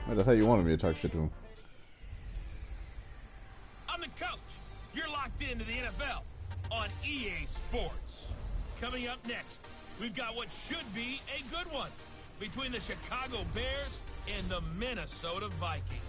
Wait, I thought you wanted me to talk shit to him. I'm the coach. You're locked into the NFL on EA Sports. Coming up next, we've got what should be a good one between the Chicago Bears and the Minnesota Vikings.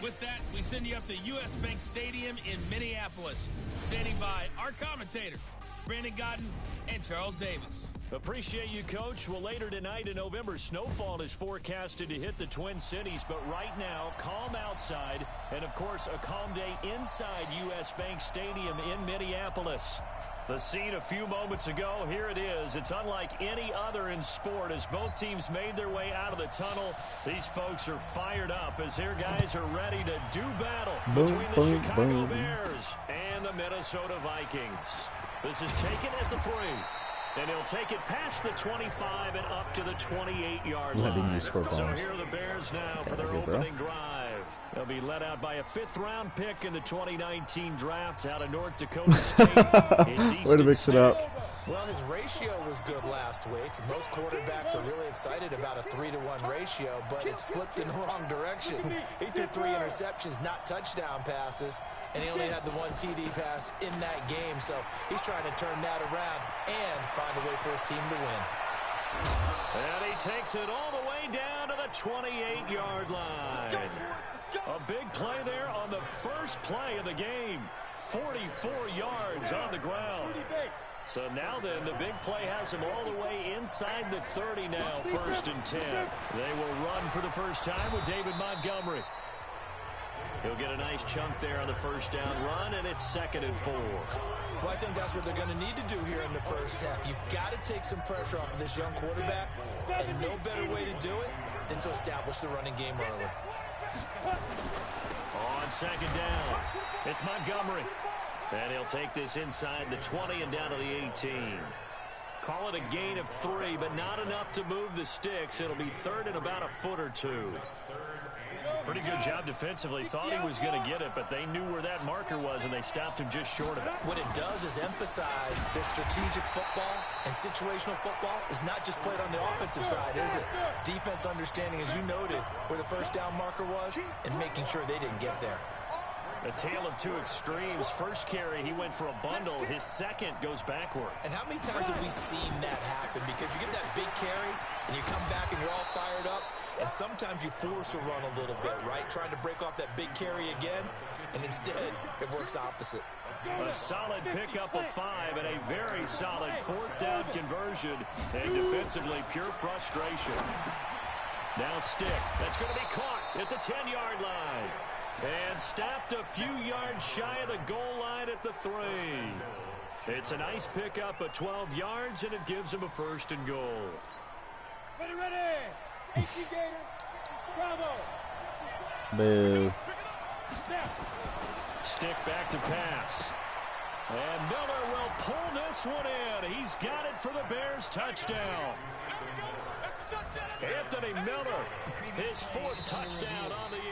With that, we send you up to US Bank Stadium in Minneapolis. Standing by our commentators, Brandon Godden and Charles Davis. Appreciate you, Coach. Well, later tonight in November, snowfall is forecasted to hit the Twin Cities, but right now, calm outside, and of course, a calm day inside US Bank Stadium in Minneapolis. The scene a few moments ago, here it is. It's unlike any other in sport as both teams made their way out of the tunnel. These folks are fired up as their guys are ready to do battle between the Chicago Bears and the Minnesota Vikings. This is taken at the 3. And he'll take it past the 25 and up to the 28-yard line. So here are the Bears now for their opening drive. They'll be led out by a 5th-round pick in the 2019 draft out of North Dakota State. Way to mix it up. Well, his ratio was good last week. Most quarterbacks are really excited about a 3-to-1 ratio, but it's flipped in the wrong direction. He threw 3 interceptions, not touchdown passes, and he only had the 1 TD pass in that game. So he's trying to turn that around and find a way for his team to win. And he takes it all the way down to the 28-yard line. A big play there on the first play of the game. 44 yards on the ground. So now then, the big play has him all the way inside the 30 now, 1st and 10. They will run for the first time with David Montgomery. He'll get a nice chunk there on the first down run, and it's 2nd and 4. Well, I think that's what they're going to need to do here in the first half. You've got to take some pressure off of this young quarterback, and no better way to do it than to establish the running game early. On 2nd down, it's Montgomery. And he'll take this inside the 20 and down to the 18. Call it a gain of 3, but not enough to move the sticks. It'll be 3rd and about a foot or 2. Pretty good job defensively. Thought he was going to get it, but they knew where that marker was, and they stopped him just short of it. What it does is emphasize that strategic football and situational football is not just played on the offensive side, is it? Defense understanding, as you noted, where the first down marker was and making sure they didn't get there. A tale of 2 extremes. First carry, he went for a bundle. His second goes backward. And how many times have we seen that happen? Because you get that big carry, and you come back and you're all fired up, and sometimes you force a run a little bit, right? Trying to break off that big carry again, and instead, it works opposite. A solid pickup of 5 and a very solid 4th down conversion. And defensively, pure frustration. Now Stick. That's going to be caught at the 10-yard line. And stopped a few yards shy of the goal line at the 3. It's a nice pickup of 12 yards, and it gives him a 1st and goal. Ready. 18 Gators. Bravo. Boo. Stick back to pass. And Miller will pull this one in. He's got it for the Bears touchdown. Anthony Miller, his 4th touchdown on the year.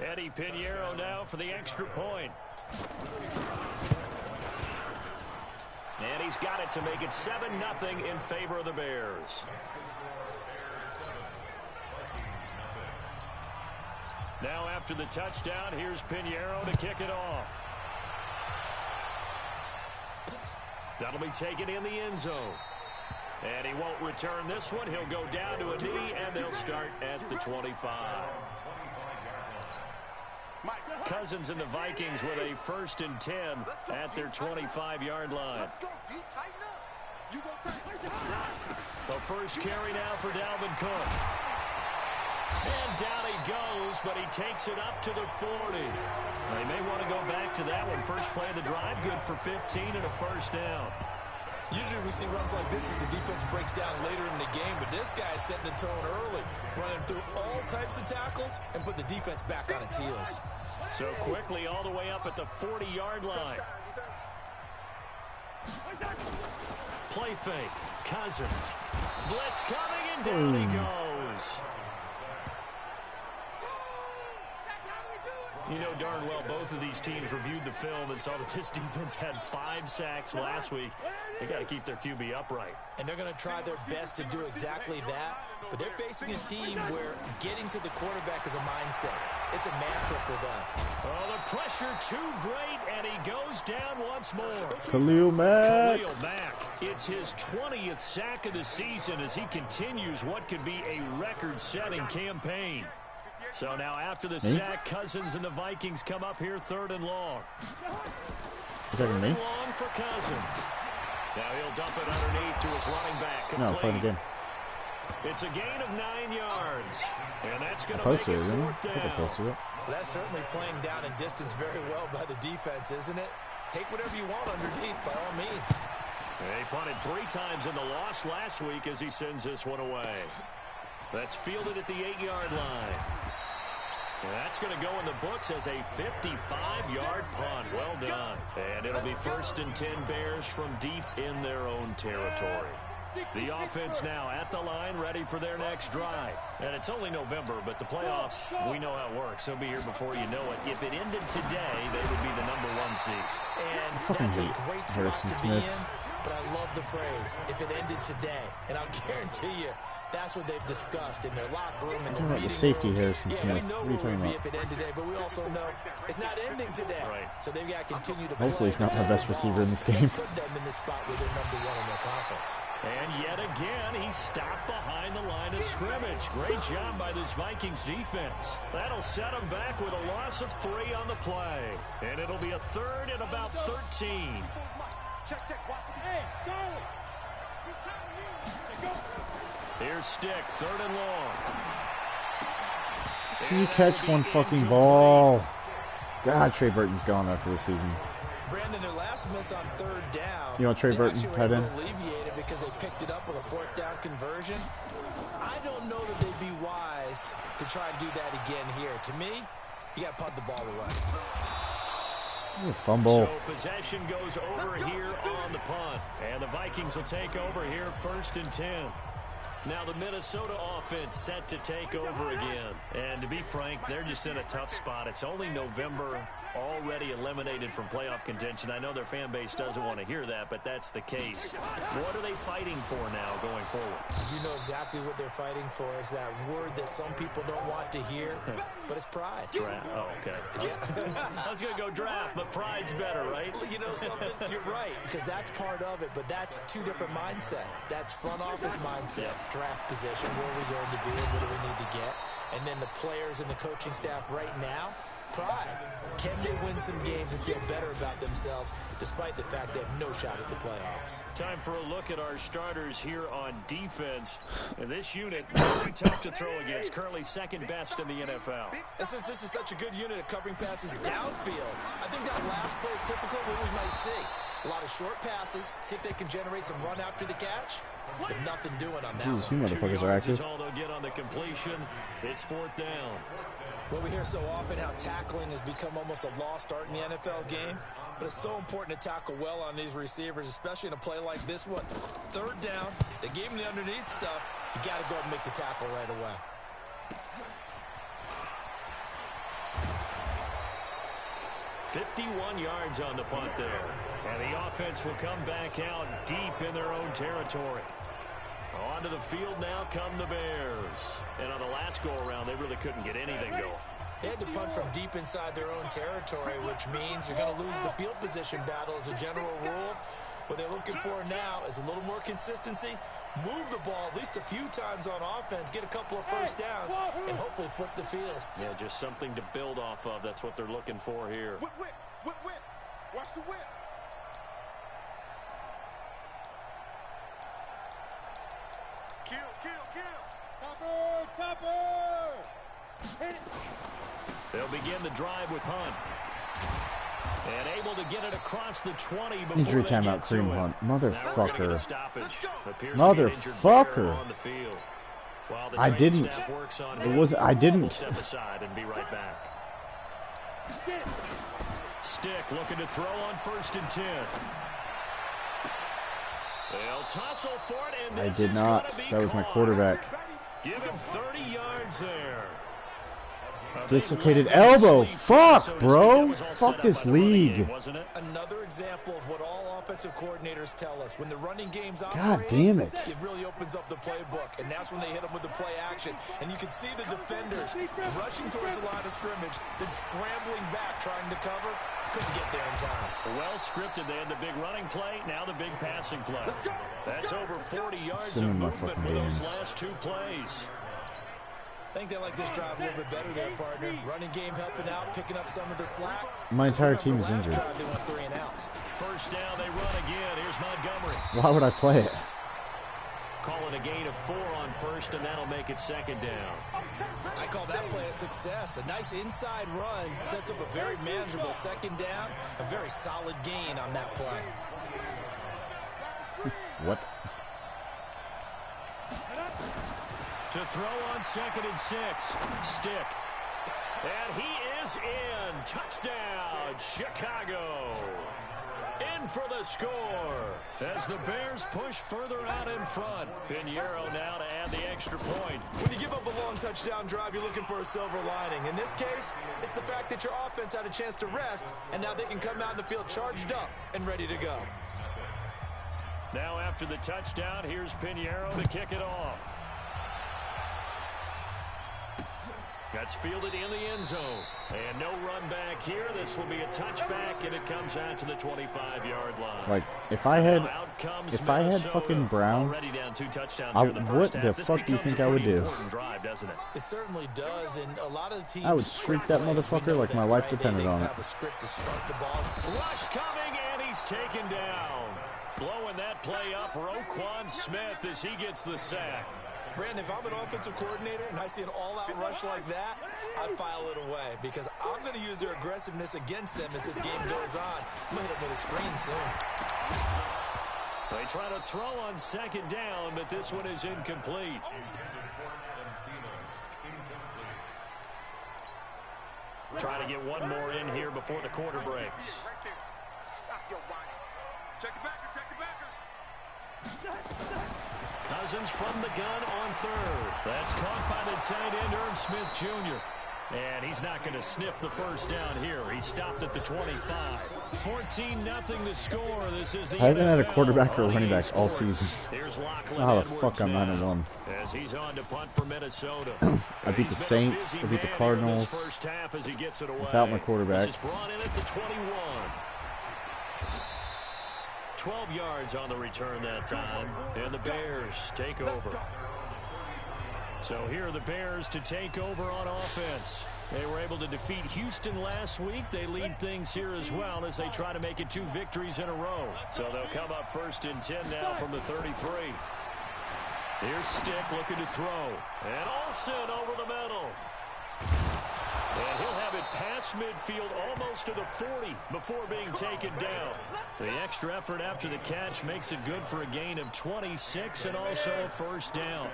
Eddie Pinheiro now for the extra point. And he's got it to make it 7-0 in favor of the Bears. Now after the touchdown, here's Pinheiro to kick it off. That'll be taken in the end zone. And he won't return this one. He'll go down to a knee, and they'll start at the 25. Cousins and the Vikings with a 1st and 10 at their 25-yard line. The first carry now for Dalvin Cook. And down he goes, but he takes it up to the 40. Now, he may want to go back to that one. First play of the drive, good for 15 and a 1st down. Usually we see runs like this as the defense breaks down later in the game, but this guy is setting the tone early, running through all types of tackles and put the defense back on its heels. So quickly all the way up at the 40-yard line. Play fake. Cousins. Blitz coming, and down he goes. You know darn well both of these teams reviewed the film and saw that this defense had 5 sacks last week. They got to keep their QB upright. And they're going to try their best to do exactly that. But they're facing a team where getting to the quarterback is a mindset. It's a mantra for them. Oh, the pressure too great, and he goes down once more. Khalil Mack. Khalil Mack. It's his 20th sack of the season as he continues what could be a record-setting campaign. So now after the sack, Cousins and the Vikings come up here 3rd and long. Third and long for Cousins. Now he'll dump it underneath to his running back. Complete. No, playing again. It's a gain of 9 yards. And that's going to make it 4th down. That's certainly playing down in distance very well by the defense, isn't it? Take whatever you want underneath by all means. He punted 3 times in the loss last week as he sends this one away. That's fielded at the 8-yard line. That's going to go in the books as a 55-yard punt. Well done. And it'll be 1st and 10 Bears from deep in their own territory. The offense now at the line, ready for their next drive. And it's only November, but the playoffs, we know how it works. They'll be here before you know it. If it ended today, they would be the #1 seed. And that's a great spot to be in, but I love the phrase, if it ended today. And I'll guarantee you, that's what they've discussed in their locker room and their meeting the safety room. Harrison Smith. We know what are you talking about? if it ended today, but we also know it's not ending today. Right. So they've got to continue to Hopefully play. he's not my best receiver in this game. Put them in this spot where they're #1 in their conference. And yet again, he stopped behind the line of scrimmage. Great job by this Vikings defense. That'll set him back with a loss of 3 on the play. And it'll be a 3rd and about 13. Check. Hey, Charlie. Go. Here's Stick, 3rd and long. Can you catch one fucking ball? God, Trey Burton's gone after the season. Brandon, their last miss on 3rd down. You want Trey Burton, tight end? Alleviated because they picked it up with a 4th down conversion. I don't know that they'd be wise to try and do that again here. To me, you got to punt the ball away. Fumble. So possession goes over here on the punt. And the Vikings will take over here 1st and 10. Now the Minnesota offense set to take over again. And to be frank, they're just in a tough spot. It's only November, already eliminated from playoff contention. I know their fan base doesn't want to hear that, but that's the case. What are they fighting for now going forward? You know exactly what they're fighting for. Is that word that some people don't want to hear, but it's pride. Draft. Oh, okay. Yeah. I was going to go draft, but pride's better, right? You know something? You're right, because that's part of it, but that's 2 different mindsets. That's front office mindset, draft position, where are we going to be and what do we need to get? And then the players and the coaching staff right now, pride. Can they win some games and feel better about themselves despite the fact they have no shot at the playoffs? Time for a look at our starters here on defense. And this unit, very tough to throw against. Currently 2nd best in the NFL. And since this is such a good unit at covering passes downfield, I think that last play is typical of what we might see. A lot of short passes, see if they can generate some run after the catch. But nothing doing on that Jeez, you one. motherfuckers 2 are yards is active. all they'll get on the completion. It's 4th down. Well, we hear so often how tackling has become almost a lost art in the NFL game. But it's so important to tackle well on these receivers, especially in a play like this one. 3rd down, they gave him the underneath stuff. You got to go and make the tackle right away. .51 yards on the punt there. And the offense will come back out deep in their own territory. Onto the field now come the Bears. And on the last go-around, they really couldn't get anything going. They had to punt from deep inside their own territory, which means you're going to lose the field position battle as a general rule. What they're looking for now is a little more consistency, move the ball at least a few times on offense, get a couple of first downs, and hopefully flip the field. Yeah, just something to build off of. That's what they're looking for here. Whip. Watch the whip. Kill. Topper. Hit it. They'll begin the drive with Hunt. And able to get it across the 20 before Injury they timeout, get to Kareem it. Hunt. Now we're gonna get a Motherfucker. stoppage. Appears to be an injured Bear Motherfucker. on the field. While the I training didn't. staff works on It him, was. I we'll didn't. step aside and be right back. Stick looking to throw on 1st and 10. They'll tussle for it, and I this did is not. gonna be That was my caught. quarterback. Give him 30 yards there. Dislocated elbow. Fuck, bro. Fuck this league. Another example of what all offensive coordinators tell us. When the running game's God damn it. It really opens up the playbook, and that's when they hit them with the play action. And you can see the defenders rushing towards the line of scrimmage, then scrambling back, trying to cover. Couldn't get there in time. Well scripted. They had the big running play, now the big passing play. That's over 40 yards Some of of my movement fucking with those games. last 2 plays. I think they like this drive a little bit better there, partner. Running game helping out, picking up some of the slack. My entire team is injured. Drive, they went 3 and out. First down, they run again. Here's Montgomery. Why would I play it? Call it a gain of 4 on first, and that'll make it second down. I call that play a success. A nice inside run sets up a very manageable second down. A very solid gain on that play. What? To throw on 2nd and 6. Stick. And he is in. Touchdown, Chicago. In for the score as the Bears push further out in front. Pinheiro now to add the extra point. When you give up a long touchdown drive, you're looking for a silver lining. In this case, it's the fact that your offense had a chance to rest, and now they can come out in the field charged up and ready to go. Now after the touchdown, here's Pinheiro to kick it off. That's fielded in the end zone. And no run back here. This will be a touchback, and it comes out to the 25-yard line. Like, if I had fucking Brown, already down 2 touchdowns what here in the first the half. This fuck do you becomes think a I would pretty do? important drive, doesn't it? It certainly does, and a lot of the teams... I would streak that motherfucker like my life depended on it. Have a script to start the ball. Rush coming, and he's taken down. Blowing that play up, Roquan Smith as he gets the sack. Brandon, if I'm an offensive coordinator and I see an all-out rush like that, I file it away because I'm going to use their aggressiveness against them as this game goes on. I'm going to hit them with a screen soon. They try to throw on 2nd down, but this one is incomplete. Try to get one more in here before the quarter breaks. Stop your whining. Check the backer, check the backer. Cousins from the gun on 3rd. That's caught by the tight end, Irv Smith Jr. And he's not going to sniff the first down here. He stopped at the 25. 14-0 the score. This is the I haven't had a NFL quarterback or on running EA back all Sports. season. Here's I Lachlan don't know how the Edwards fuck I'm now, 9-1. as he's on to punt for Minnesota. I beat the Saints. I beat the Cardinals. First half as he gets it away. Without my quarterback. This is brought in at the 21. 12 yards on the return that time, and the Bears take over. So here are the Bears to take over on offense. They were able to defeat Houston last week. They lead things here as well as they try to make it 2 victories in a row. So they'll come up 1st and 10 now from the 33. Here's Stick looking to throw. And Olsen over the middle. And he'll have it past midfield almost to the 40 before being taken down. The extra effort after the catch makes it good for a gain of 26 and also a first down.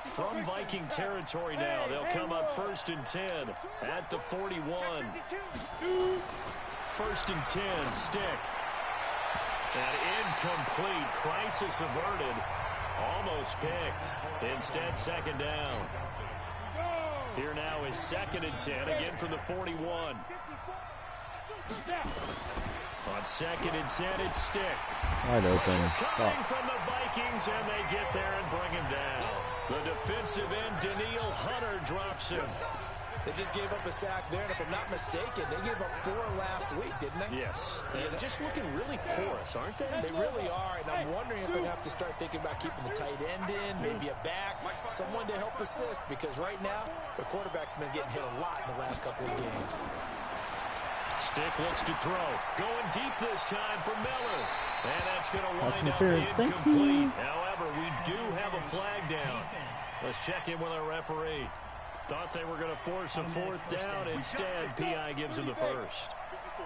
From Viking territory now, they'll come up 1st and 10 at the 41. 1st and 10, Stick. And incomplete, crisis averted, almost picked. Instead, 2nd down. Here now is 2nd and 10, again from the 41. On 2nd and 10, it's Stick. Wide open. Coming from the Vikings, and they get there and bring him down. The defensive end, Daniil Hunter, drops him. They just gave up a sack there, and if I'm not mistaken, they gave up 4 last week, didn't they? Yes. And just looking really porous, aren't they? They really are, and I'm wondering if they're going to have to start thinking about keeping the tight end in, maybe a back, someone to help assist, because right now, the quarterback's been getting hit a lot in the last couple of games. Stick looks to throw. Going deep this time for Miller. And that's going to wind up Thank incomplete. you. However, we do have a flag down. Let's check in with our referee. Thought they were going to force a 4th down. Instead, P.I. gives him the first.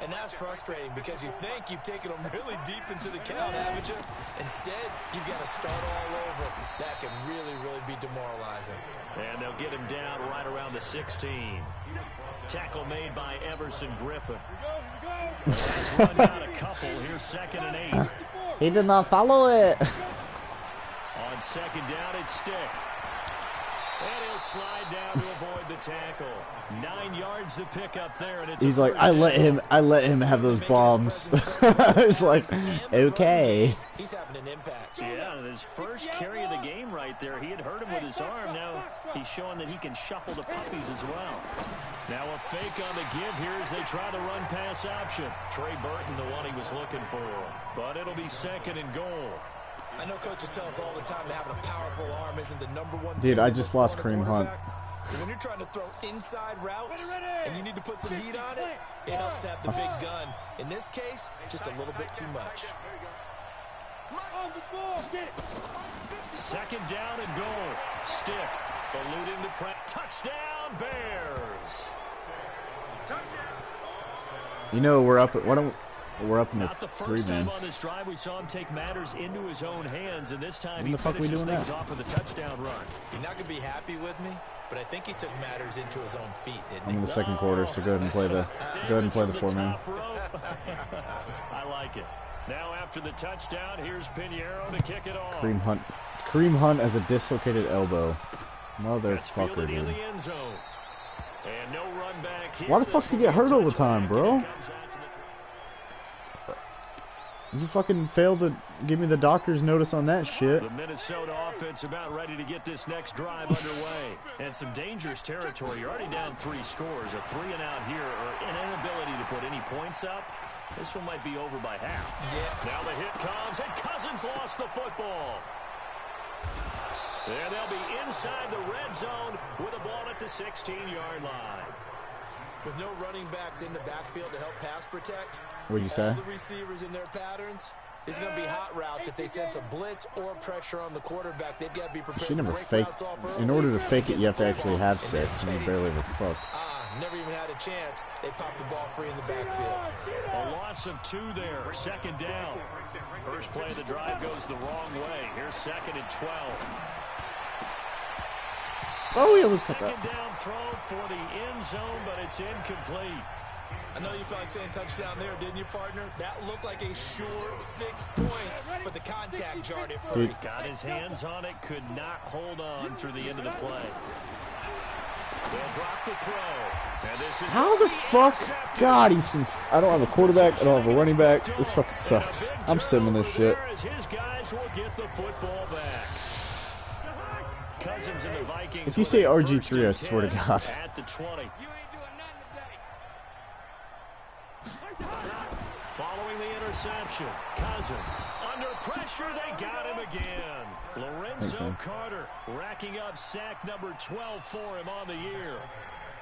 And that's frustrating because you think you've taken them really deep into the count, haven't you? Instead, you've got to start all over. That can really, really be demoralizing. And they'll get him down right around the 16. Tackle made by Everson Griffin. Let's run down a couple. Here's 2nd and 8. He did not follow it. On 2nd down, it's Stick. And he'll slide down to avoid the tackle. 9 yards to pick up there, and it's He's like, I let him have those bombs. It's like, okay. He's having an impact. Yeah, his first carry of the game right there. He had hurt him with his arm. Now he's showing that he can shuffle the puppies as well. Now a fake on the give here as they try the run-pass option. Trey Burton, the one he was looking for. But it'll be second and goal. I know coaches tell us all the time that having a powerful arm isn't the #1 Dude, thing I just lost Kareem Hunt. But when you're trying to throw inside routes and you need to put some heat on it, it helps have the big gun. In this case, just a little bit too much. Second down and goal. Stick eluding the press. Touchdown, Bears. You know, we're up. We're up in the Not the 3 first man. time on this drive we saw him take matters into his own hands, and this time When he the fuck we finishes doing things that? off with a touchdown run. You're not going to be happy with me, but I think he took matters into his own feet, didn't I'm he? in the second quarter, so go ahead and play the 4 man. I like it. Now after the touchdown, here's Pinheiro to kick it off. Kareem Hunt has a dislocated elbow. That's Motherfucker, fielded in dude. the end zone. And no run back here. Why the fuck does he get hurt all the time, bro? You fucking failed to give me the doctor's notice on that shit. The Minnesota offense about ready to get this next drive underway. And some dangerous territory. You're already down 3 scores. A 3-and-out here, or an inability to put any points up. This one might be over by half. Yeah. Now the hit comes, and Cousins lost the football. And they'll be inside the red zone with a ball at the 16-yard line. With no running backs in the backfield to help pass protect, What'd you say? all the receivers in their patterns, it's going to be hot routes. If they sense a blitz or pressure on the quarterback, they've got to be prepared She never to break faked. routes off early. In order to fake it, you have to actually have 6, and you barely ever fucked. Never even had a chance. They popped the ball free in the backfield. A loss of 2 there. Second down. First play of the drive goes the wrong way. Here's 2nd and 12. Oh, he almost cut that. Second down throw for the end zone, but it's incomplete. I know you felt like saying touchdown there, didn't you, partner? That looked like a sure 6 points, but the contact jarred it free. Got his hands on it, could not hold on through the end of the play. They'll drop the throw. And this is How the fuck? God, I don't have a quarterback. I don't have a running back. This fucking sucks. I'm simming this shit. His guys will get the football back. Cousins and the Vikings. If you say RG3, I swear to God. At the 20. Following the interception, Cousins under pressure. They got him again. Lorenzo Carter racking up sack number 12 for him on the year.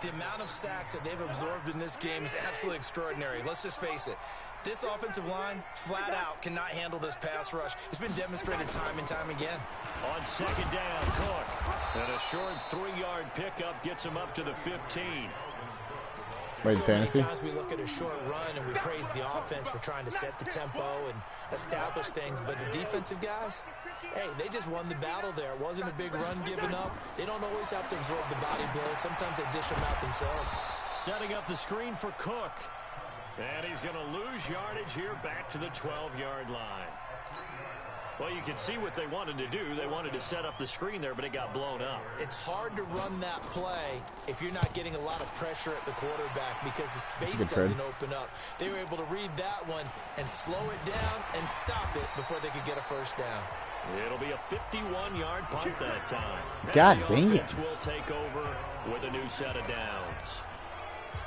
The amount of sacks that they've absorbed in this game is absolutely extraordinary. Let's just face it. This offensive line, flat out, cannot handle this pass rush. It's been demonstrated time and time again. On second down, Cook. And a short 3-yard pickup gets him up to the 15. Wait, So fantasy? many times we look at a short run and we praise the offense for trying to set the tempo and establish things, but the defensive guys, hey, they just won the battle there. It wasn't a big run given up. They don't always have to absorb the body blows. Sometimes they dish them out themselves. Setting up the screen for Cook. And he's going to lose yardage here back to the 12-yard line. Well, you can see what they wanted to do. They wanted to set up the screen there, but it got blown up. It's hard to run that play if you're not getting a lot of pressure at the quarterback because the space doesn't open up. They were able to read that one and slow it down and stop it before they could get a first down. It'll be a 51-yard punt that time. God the dang it. offense will take over with a new set of downs.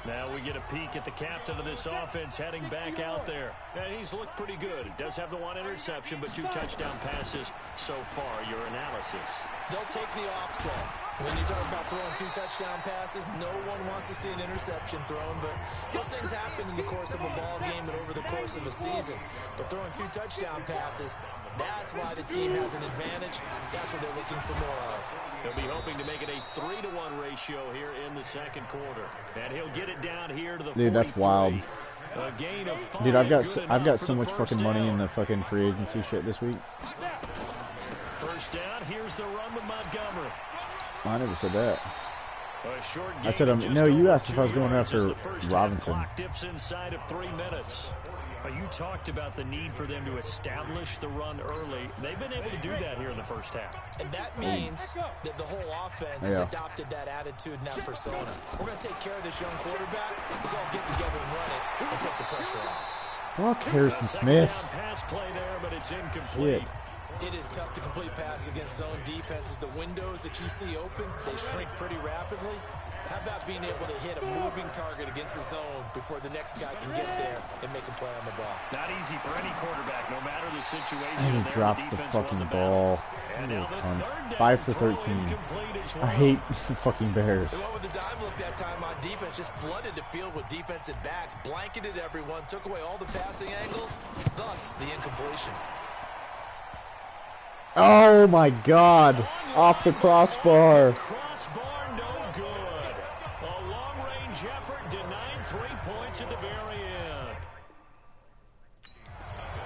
Now we get a peek at the captain of this offense heading back out there. And he's looked pretty good. He does have the 1 interception, but 2 touchdown passes so far. Your analysis. They'll take the offset. When you talk about throwing 2 touchdown passes, no one wants to see an interception thrown, but those things happen in the course of a ball game and over the course of a season. But throwing 2 touchdown passes, that's why the team has an advantage. That's what they're looking for more of. They'll be hoping to make it a 3-to-1 ratio here in the second quarter. And he'll get it down here to the 43. Dude, that's wild. A gain of 5. Dude, I've got so much fucking money in the fucking free agency shit this week. First down, here's the run with Montgomery. I never said that. I said, no, you asked if I was going after Robinson. Clock dips inside of 3 minutes. You talked about the need for them to establish the run early. They've been able to do that here in the first half. And that means that the whole offense has adopted that attitude and that persona. We're going to take care of this young quarterback. Let's all get together and run it and take the pressure off. Fuck Harrison Smith. Pass play there, but it's incomplete. It is tough to complete passes against zone defenses. The windows that you see open, they shrink pretty rapidly. How about being able to hit a moving target against a zone before the next guy can get there and make a play on the ball? Not easy for any quarterback, no matter the situation. And he drops the fucking ball. 5 for 13. I hate the fucking Bears. The one with the dime look that time on defense just flooded the field with defensive backs, blanketed everyone, took away all the passing angles, thus the incompletion. Oh my God! Off the crossbar. Crossbar, no good. A long-range effort denied 3 points at the very end.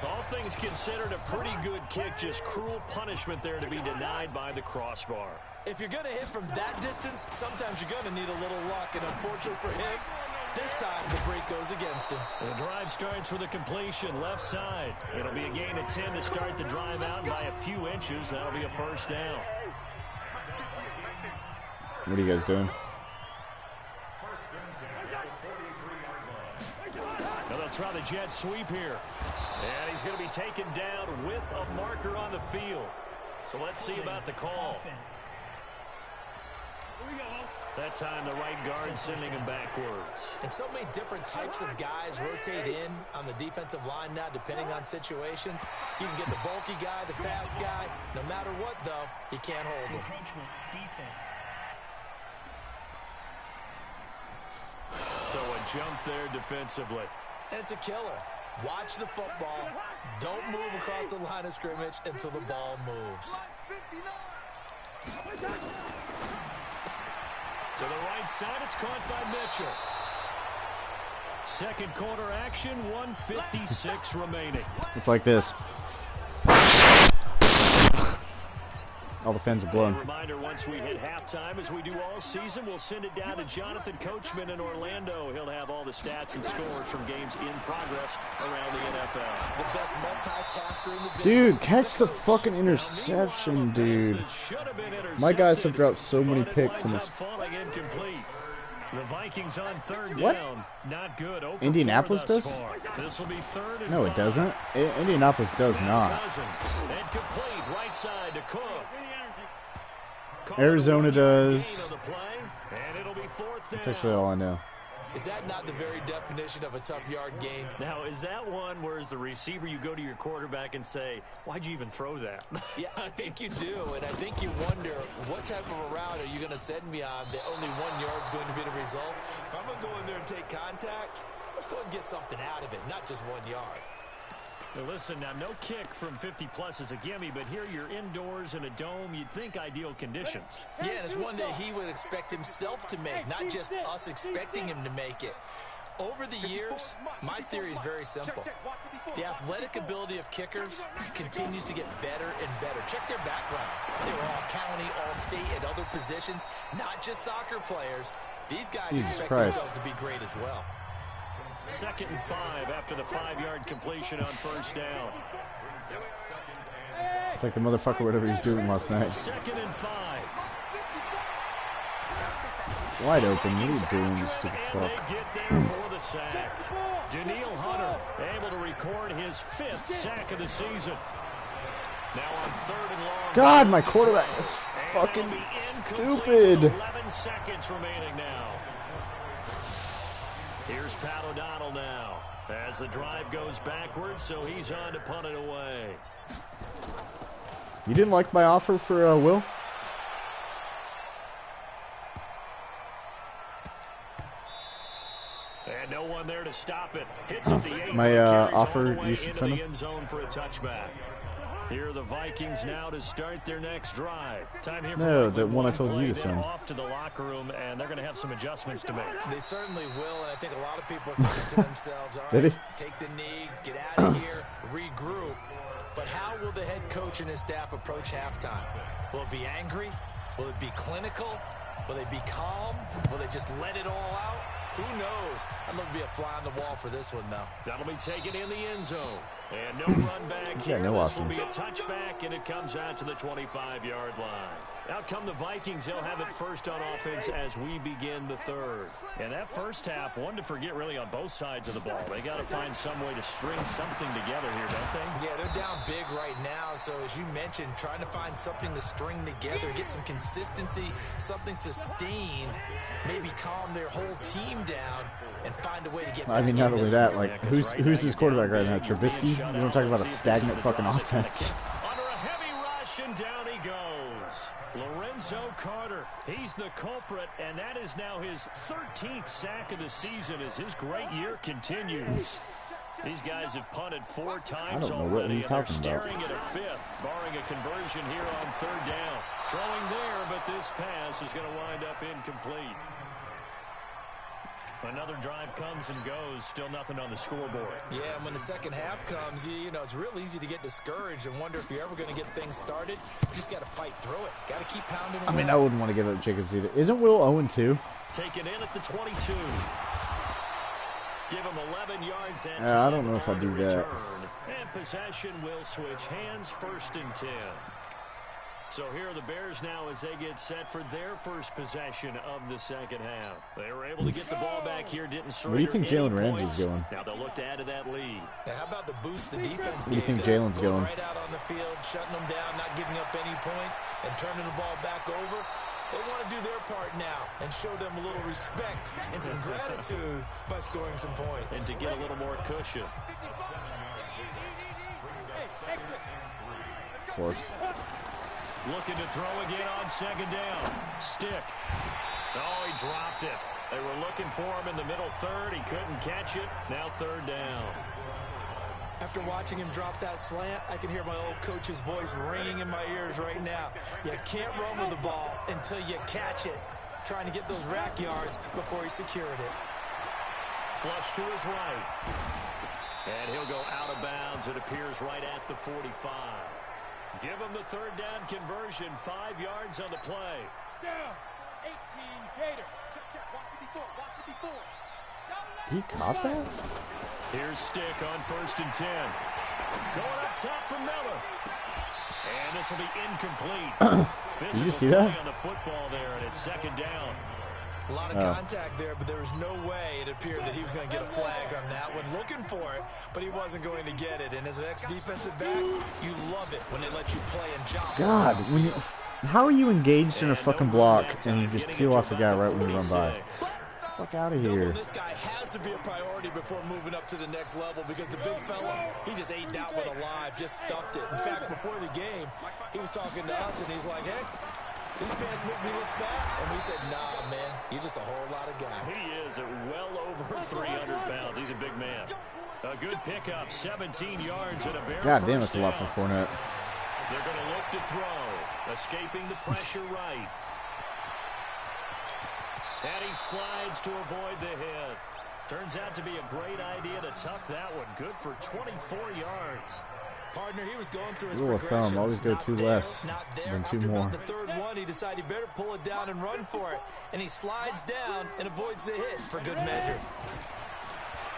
All things considered, a pretty good kick. Just cruel punishment there to be denied by the crossbar. If you're going to hit from that distance, sometimes you're going to need a little luck. And unfortunately for him, this time the break goes against him. The drive starts with a completion left side. It'll be a gain of 10 to start the drive out by a few inches. That'll be a first down. What are you guys doing? Now they'll try the jet sweep here. And he's going to be taken down with a marker on the field. So let's see about the call. That time the right guard sending him backwards. And so many different types of guys rotate in on the defensive line now, depending on situations. You can get the bulky guy, the fast guy. No matter what, though, he can't hold him. Encroachment defense. So a jump there defensively. And it's a killer. Watch the football. Don't move across the line of scrimmage until the ball moves. To the right side, it's caught by Mitchell. Second quarter action, 1:56 remaining. It's like this. All the fans are blown. Reminder, once we hit halftime, as we do all season, we'll send it down to Jonathan Coachman in Orlando. He'll have all the stats and scores from games in progress around the NFL. The best multitasker in the business. Dude, catch the fucking interception, dude. My guys have dropped so many picks in this. The Vikings on third What? down. Not good. Indianapolis does? This will be third and No, it 5. doesn't. Indianapolis does not. Cousins. And complete right side to Cook. Arizona does. And it'll be fourth down. That's actually all I know. Is that not the very definition of a tough yard gain? Now, is that one where as the receiver you go to your quarterback and say, why'd you even throw that? Yeah, I think you do, and I think you wonder what type of a route are you going to send me on that only 1 yard is going to be the result? If I'm going to go in there and take contact, let's go and get something out of it, not just 1 yard. Now listen, now no kick from 50-plus is a gimme, but here you're indoors in a dome. You'd think ideal conditions. Yeah, and it's one that he would expect himself to make, not just us expecting him to make it. Over the years, my theory is very simple. The athletic ability of kickers continues to get better and better. Check their backgrounds. They were all county, all state, at other positions, not just soccer players. These guys expect themselves to be great as well. 2nd and 5 after the 5-yard completion on first down. It's like the motherfucker whatever he's doing last night. 2nd and 5. Wide open. What are you doing, you stupid And fuck? they get there for the sack. Daniil Hunter able to record his 5th sack of the season. Now on 3rd and long. God, my quarterback is fucking stupid. 11 seconds remaining now. Here's Pat O'Donnell now as the drive goes backwards, so he's on to punt it away. You didn't like my offer for Will? And no one there to stop it. Hits at the 8. My Carries offer, all the way you should into send the him. end zone for a touchback. Here are the Vikings now to start their next drive. Time here for No, the one I told you to them send. off to the locker room, and they're going to have some adjustments to make. They certainly will, and I think a lot of people are thinking to themselves, all Did right, he? take the knee, get out of here, regroup. But how will the head coach and his staff approach halftime? Will it be angry? Will it be clinical? Will they be calm? Will they just let it all out? Who knows? I'd love to be a fly on the wall for this one, though. That'll be taken in the end zone. And no run back here. No this options. will be a touchback, and it comes out to the 25-yard line. Out come the Vikings. They'll have it first on offense as we begin the third. And that first half, one to forget really on both sides of the ball. They got to find some way to string something together here, don't they? Yeah, they're down big right now. So as you mentioned, trying to find something to string together, get some consistency, something sustained, maybe calm their whole team down and find a way to get back. I mean, not only that, like, Yeah, who's his quarterback right now? Trubisky? You want to talk about a stagnant fucking offense? Under a heavy rush, and down he goes. Lorenzo Carter, he's the culprit, and that is now his 13th sack of the season as his great year continues. These guys have punted 4 times already, and they're staring at a 5th, barring a conversion here on 3rd down. Throwing there, but this pass is going to wind up incomplete. Another drive comes and goes, still nothing on the scoreboard. Yeah, and when the second half comes, you know, it's real easy to get discouraged and wonder if you're ever going to get things started. You just got to fight through it. Got to keep pounding away. I mean, I wouldn't want to give up Jacobs either. Isn't Will 0-2? Taken in at the 22. Give him 11 yards and I don't know if I'll do that. And possession will switch hands, 1st and 10. So here are the Bears now as they get set for their first possession of the second half. They were able to get the ball back here, didn't surrender. Where do you think Jalen any Ramsey's points. going? Now they'll look to add to that lead. Now, how about the boost the defense? Where do you think Jalen's going? Right out on the field, shutting them down, not giving up any points, and turning the ball back over. They want to do their part now and show them a little respect and some gratitude by scoring some points. And to get a little more cushion. Of course. Looking to throw again on 2nd down. Stick. Oh, he dropped it. They were looking for him in the middle 3rd. He couldn't catch it. Now 3rd down. After watching him drop that slant, I can hear my old coach's voice ringing in my ears right now. You can't run with the ball until you catch it. Trying to get those rack yards before he secured it. Flush to his right. And he'll go out of bounds. It appears right at the 45. Give him the 3rd down conversion. 5 yards on the play. Down. 18 Gator. Check. Walk 54. Walk 54. He caught that? Here's Stick on 1st and 10. Going up top for Miller. And this will be incomplete. Did you see that? On the football there, and it's 2nd down. A lot of contact there, but there was no way it appeared that he was going to get a flag on that one. Looking for it, but he wasn't going to get it. And as an ex-defensive back, you love it when they let you play and jostle. God, when you, how are you engaged in a fucking block and you just peel off the guy right when you run by? Fuck out of here. This guy has to be a priority before moving up to the next level because the big fella, he just ate that one alive, just stuffed it. In fact, before the game, he was talking to us, and he's like, hey, these pants make me look fat. And we said, nah, man, you're just a whole lot of guy. He is at well over 300 pounds. He's a big man. A good pickup, 17 yards and a Bear. God damn, it's a lot for Fournette. They're going to look to throw, escaping the pressure right. And he slides to avoid the hit. Turns out to be a great idea to tuck that one. Good for 24 yards. Partner, he was going through his Rule of thumb, always go Not 2 there, less not there. than 2 After more. about the 3rd one, he decided he better pull it down and run for it. And he slides down and avoids the hit for good measure.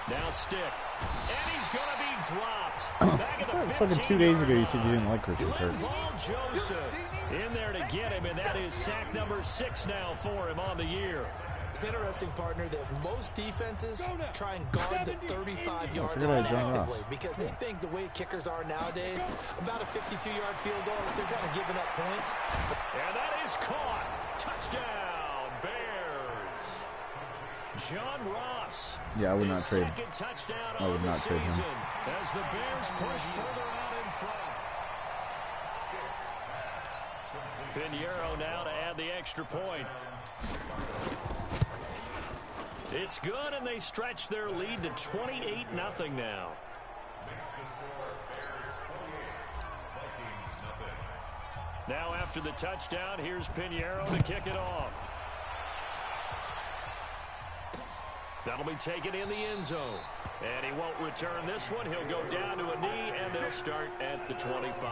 Now Stick. And he's going to be dropped. Back at the Fucking 2 days ago you said you didn't like Christian Kirk. Linval Joseph in there to get him, and that is sack number 6 now for him on the year. It's interesting, partner, that most defenses try and guard the 35-yard forget line I John actively Ross. because they think the way kickers are nowadays, about a 52-yard field goal, they're kind of giving up points. And that is caught. Touchdown, Bears. John Ross. Yeah, I would not trade. Second touchdown I would of the not trade him. season as the Bears push further out in front. Pinheiro now to add the extra point. It's good, and they stretch their lead to 28-0 now. Now after the touchdown, here's Pinheiro to kick it off. That'll be taken in the end zone. And he won't return this one. He'll go down to a knee, and they'll start at the 25.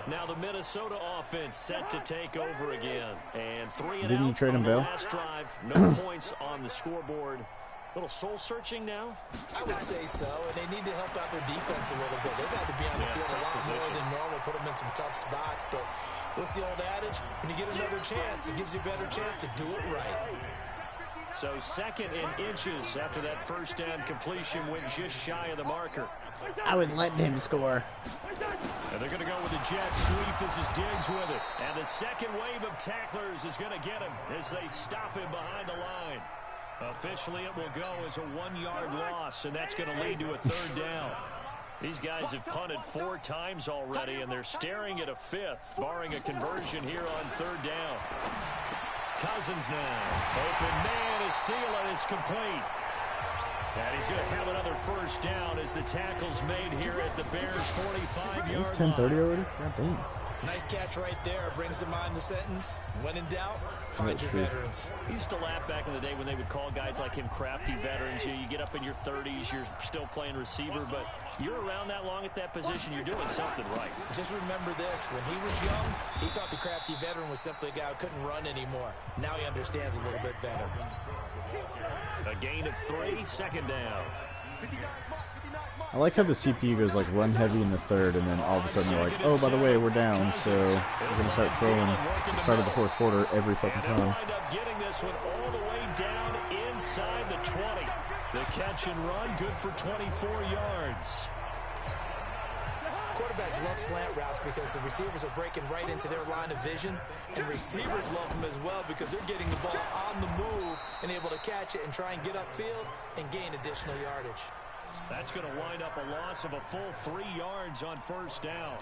Now the Minnesota offense set to take over again. And 3 and Didn't you out trade on him, the Bill? last drive. No points on the scoreboard. Little soul-searching now? I would say so, and they need to help out their defense a little bit. They've had to be on the field a lot more than normal, put them in some tough spots. But what's the old adage? When you get another chance, it gives you a better chance to do it right. So 2nd and inches after that first down completion went just shy of the marker. I was letting him score. And they're going to go with the jet sweep. This is Diggs with it. And the second wave of tacklers is going to get him as they stop him behind the line. Officially, it will go as a 1-yard loss, and that's going to lead to a 3rd down. These guys have punted 4 times already, and they're staring at a 5th, barring a conversion here on 3rd down. Cousins now. Open man is Thielen. It's complete. And he's going to have another 1st down as the tackle's made here at the Bears' 45-yard It's line. 10:30 already? God damn. Nice catch right there. Brings to mind the sentence, when in doubt, find your veterans. He used to laugh back in the day when they would call guys like him crafty veterans. You get up in your 30s, you're still playing receiver, but you're around that long at that position, you're doing something right. Just remember this. When he was young, he thought the crafty veteran was simply a guy who couldn't run anymore. Now he understands a little bit better. A gain of 3, 2nd down. I like how the CPU goes like run heavy in the 3rd, and then all of a sudden you're like, oh, by the way, we're down, so we're going to start throwing at the start of the 4th quarter every fucking And they'll time. wind up getting this one all the way down inside the 20. The catch and run, good for 24 yards. Quarterbacks love slant routes because the receivers are breaking right into their line of vision, and receivers love them as well because they're getting the ball on the move and able to catch it and try and get upfield and gain additional yardage. That's going to wind up a loss of a full 3 yards on 1st down.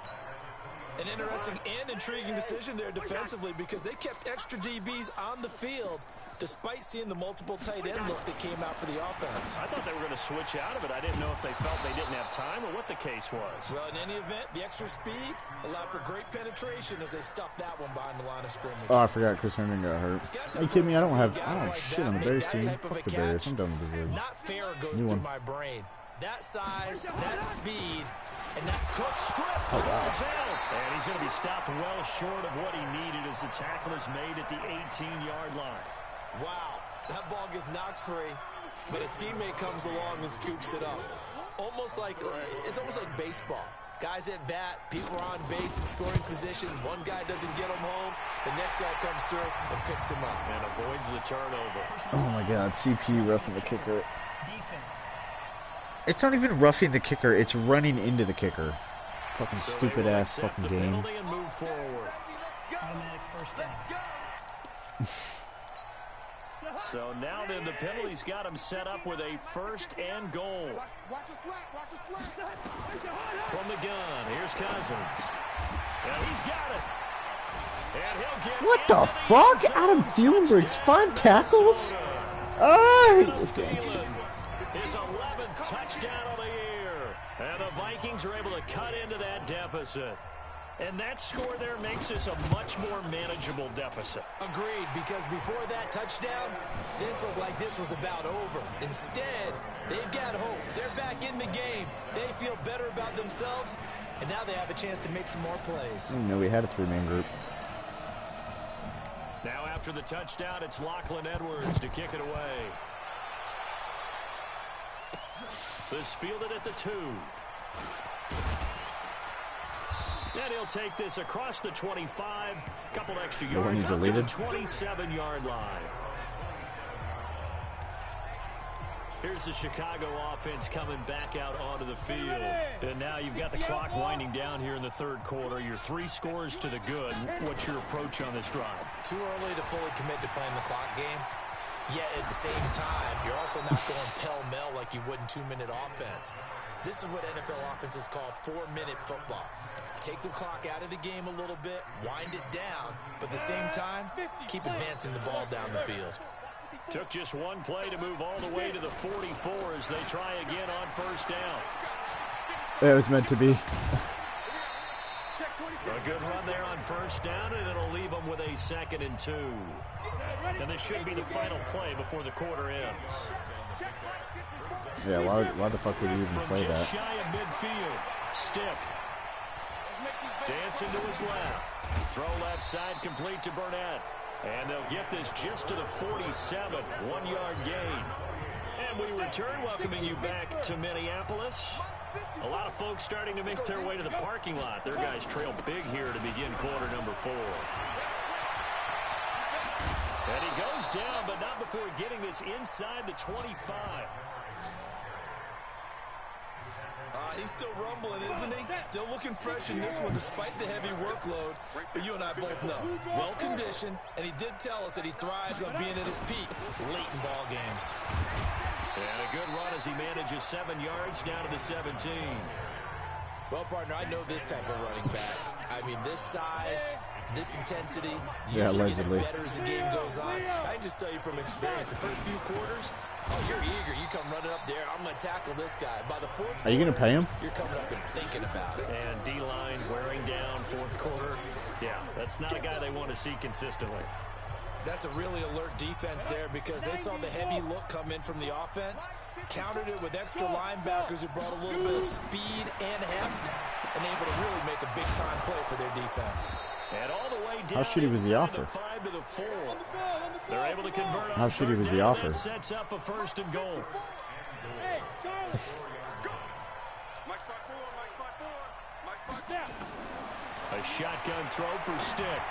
An interesting and intriguing decision there defensively because they kept extra DBs on the field despite seeing the multiple tight end look that came out for the offense. I thought they were going to switch out of it. I didn't know if they felt they didn't have time or what the case was. Well, in any event, the extra speed allowed for great penetration as they stuffed that one behind the line of scrimmage. Oh, I forgot Chris Herndon got hurt. Are you kidding me? I don't have shit on the Bears team. Fuck the Bears. I'm done with this league. Not fair goes through my brain. That size, that speed, and that quick strip. Oh, wow. And he's going to be stopped well short of what he needed as the tackle is made at the 18-yard line. Wow, that ball gets knocked free, but a teammate comes along and scoops it up. It's almost like baseball. Guys at bat, people are on base in scoring position. One guy doesn't get him home. The next guy comes through and picks him up. And avoids the turnover. Oh my god, CPU roughing the kicker. It's not even roughing the kicker, it's running into the kicker. Fucking So stupid ass fucking game. penalty and move forward. Automatic 1st down. So now then the penalty's got him set up with a 1st and goal. Watch a slant, watch a slant. From the gun, here's Cousins. And he's got it. And he'll get What the fuck? Adam Thielen breaks 5 tackles? I hate this game. His 11th touchdown of the year. And the Vikings are able to cut into that deficit. And that score there makes this a much more manageable deficit. Agreed, because before that touchdown, this looked like this was about over. Instead, they've got hope. They're back in the game. They feel better about themselves, and now they have a chance to make some more plays. I didn't know we had a 3-man group. Now after the touchdown, it's Lachlan Edwards to kick it away. This fielded at the 2. And he'll take this across the 25. Couple extra The one yards you up to the deleted? 27-yard line. Here's the Chicago offense coming back out onto the field. And now you've got the clock winding down here in the 3rd quarter. Your 3 scores to the good. What's your approach on this drive? Too early to fully commit to playing the clock game. Yet at the same time, you're also not going pell-mell like you would in 2-minute offense. This is what NFL offenses call 4-minute football. Take the clock out of the game a little bit, wind it down, but at the same time, keep advancing the ball down the field. Took just one play to move all the way to the 44 as they try again on 1st down. It was meant to be. A good run there on 1st down, and it'll leave them with a 2nd and 2. And this should be the final play before the quarter ends. Yeah, why the fuck would you even From play just that? shy of midfield, Stick. Dancing to his left. Throw left side complete to Burnett. And they'll get this just to the 47. 1-yard gain. And we return, welcoming you back to Minneapolis. A lot of folks starting to make their way to the parking lot. Their guys trail big here to begin quarter number 4. And he goes down, but not before getting this inside the 25. He's still rumbling, isn't he? Still looking fresh in this one despite the heavy workload. But you and I both know, well-conditioned, and he did tell us that he thrives on being at his peak late in ball games. And a good run as he manages 7 yards down to the 17. Well, partner, I know this type of running back. I mean, this size, this intensity, yeah, usually allegedly. gets better as the game goes on. I can just tell you from experience, the first few quarters, oh, you're eager. You come running up there. I'm going to tackle this guy. By the fourth quarter, are you going to pay him? You're coming up and thinking about it. And D-line wearing down fourth quarter. Yeah, that's not a guy they want to see consistently. That's a really alert defense there because they saw the heavy look come in from the offense, countered it with extra linebackers who brought a little bit of speed and heft, and able to really make a big-time play for their defense. And all the way down how shitty was the offer? 5 to the 4. They're able to convert on how shitty was the offer? That sets up a 1st and goal. Hey, Charles. Mike spot 4. A shotgun throw for Stick.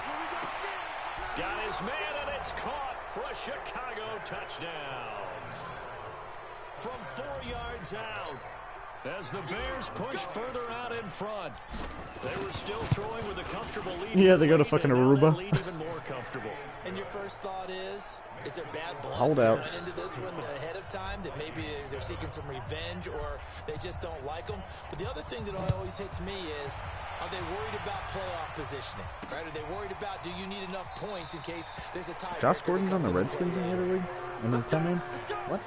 Got his man, and it's caught for a Chicago touchdown. From 4 yards out, as the Bears push further out in front. They were still throwing with a comfortable lead. Yeah, they go to fucking Aruba. Lead even more comfortable. And your first thought is there bad blood Holdouts. into this one ahead of time that maybe they're seeking some revenge or they just don't like them? But the other thing that always hits me is, are they worried about playoff positioning? Right? Are they worried about, do you need enough points in case there's a tie? Josh Gordon's on the Redskins in the other league? And the 10-man? What?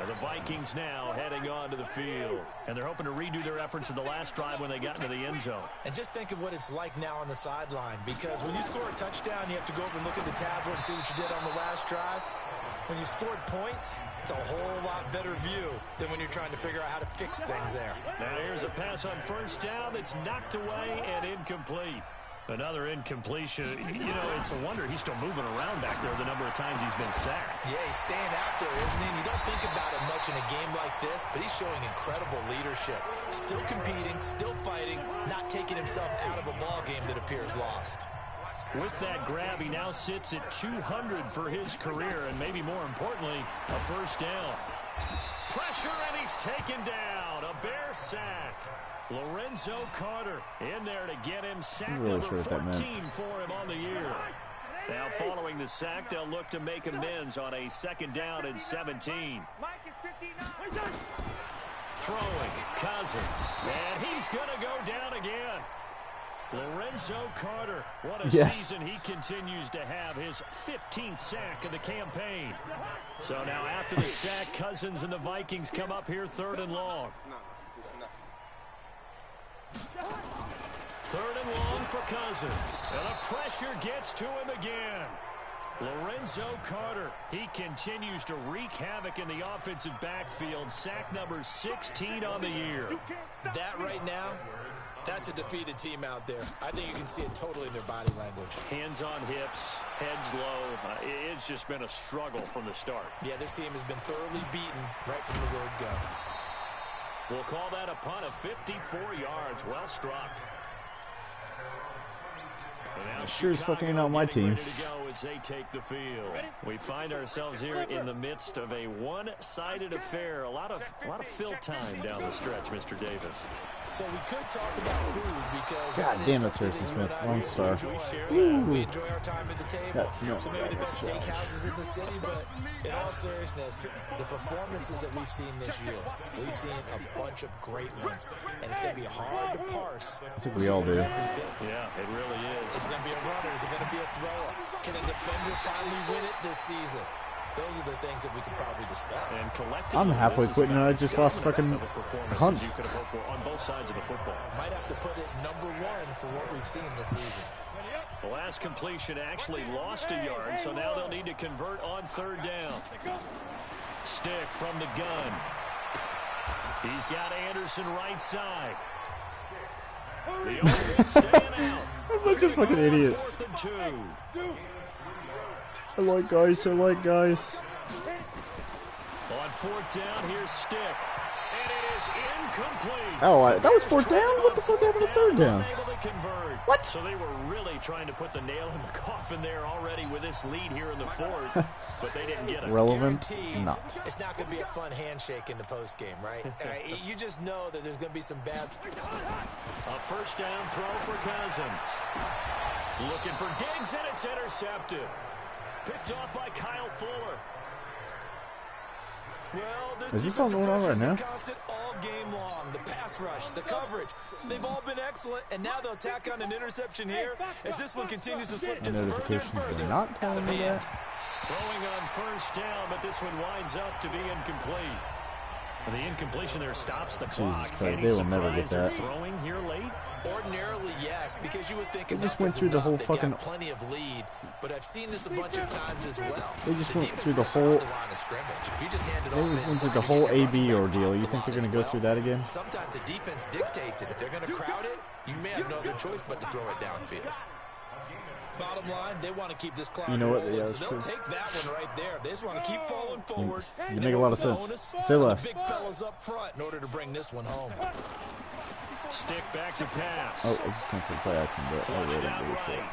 The Vikings now heading on to the field. And they're hoping to redo their efforts in the last drive when they got into the end zone. And just think of what it's like now on the sideline. Because when you score a touchdown, you have to go over and look at the tablet and see what you did on the last drive. When you scored points, it's a whole lot better view than when you're trying to figure out how to fix things there. Now here's a pass on 1st down that's knocked away and incomplete. Another incompletion. You know, it's a wonder he's still moving around back there the number of times he's been sacked. Yeah, he's staying out there, isn't he? And you don't think about it much in a game like this, but he's showing incredible leadership. Still competing, still fighting, not taking himself out of a ball game that appears lost. With that grab, he now sits at 200 for his career, and maybe more importantly, a 1st down. Pressure, and he's taken down. A Bear sack. Lorenzo Carter in there to get him sack really number sure 14 for him on the year. Now following the sack, they'll look to make amends on a 2nd down and 17. Throwing, Cousins, and he's going to go down again. Lorenzo Carter, what a season he continues to have, his 15th sack of the campaign. So now after the sack, Cousins and the Vikings come up here 3rd and long. 3rd and long for Cousins. And the pressure gets to him again. Lorenzo Carter, he continues to wreak havoc in the offensive backfield. Sack number 16 on the year. That right now, that's a defeated team out there. I think you can see it totally in their body language. Hands on hips, heads low. It's just been a struggle from the start. Yeah, this team has been thoroughly beaten right from the word go. We'll call that a punt of 54 yards. Well struck. Sure as fucking not my team. As they take the field. We find ourselves here in the midst of a one-sided affair. A lot of fill time down the stretch, Mr. Davis. So we could talk about food because God damn it, Cersei Smith, Lone Star. We enjoy our time at the table. That's not So maybe the best Josh. steakhouses in the city, but in all seriousness, the performances that we've seen this year, we've seen a bunch of great ones, and it's going to be hard to parse. I think we all do. Yeah, it really is. Is it going to be a runner? Is it going to be a thrower? Can a defender finally win it this season? Those are the things that we could probably discuss. And collectively, I'm halfway quitting and I just lost fucking hunt. You could have hoped for on both sides of the football. Might have to put it number 1 for what we've seen this season. The last completion actually lost a yard, so now they'll need to convert on 3rd down. Stick from the gun. He's got Anderson right side. The offense staying out. A bunch of fucking idiots. 4th and 2. I like guys, I like guys. On 4th down, here's Stick. And it is incomplete. Oh, that was 4th down? What the fuck happened to 3rd down? What? So they were really trying to put the nail in the coffin there already with this lead here in the 4th, but they didn't get it. Relevant? Not. It's not going to be a fun handshake in the postgame, right? You just know that there's going to be some bad... A 1st down throw for Cousins. Looking for Diggs, and it's intercepted. Picked off by Kyle Fuller. Well, Is this all going on right now? Constant all game long. The pass rush, the coverage, they've all been excellent, and now they'll tack on an interception here as this one continues to slip just further and further. They're not telling me that. Throwing on 1st down, but this one winds up to be incomplete. The incompletion there stops the clock. Jesus Christ, they will never get that. Throwing here late? Ordinarily, yes, because you would think they just went through the whole fucking... plenty of lead, but I've seen this a bunch of times as well. They just went through the whole... They went through the whole AB ordeal. You think they're going to go through that again? Sometimes the defense dictates it. If they're going to crowd it, you may have no other choice but to throw it downfield. Bottom line, they want to keep this clock rolling, so they'll take that one right there. They just want to keep falling forward. You make a lot of sense. Say less. Big fellas up front in order to bring this one home. Stick back to pass. Oh, I just canceled play action, but I really don't give a shit.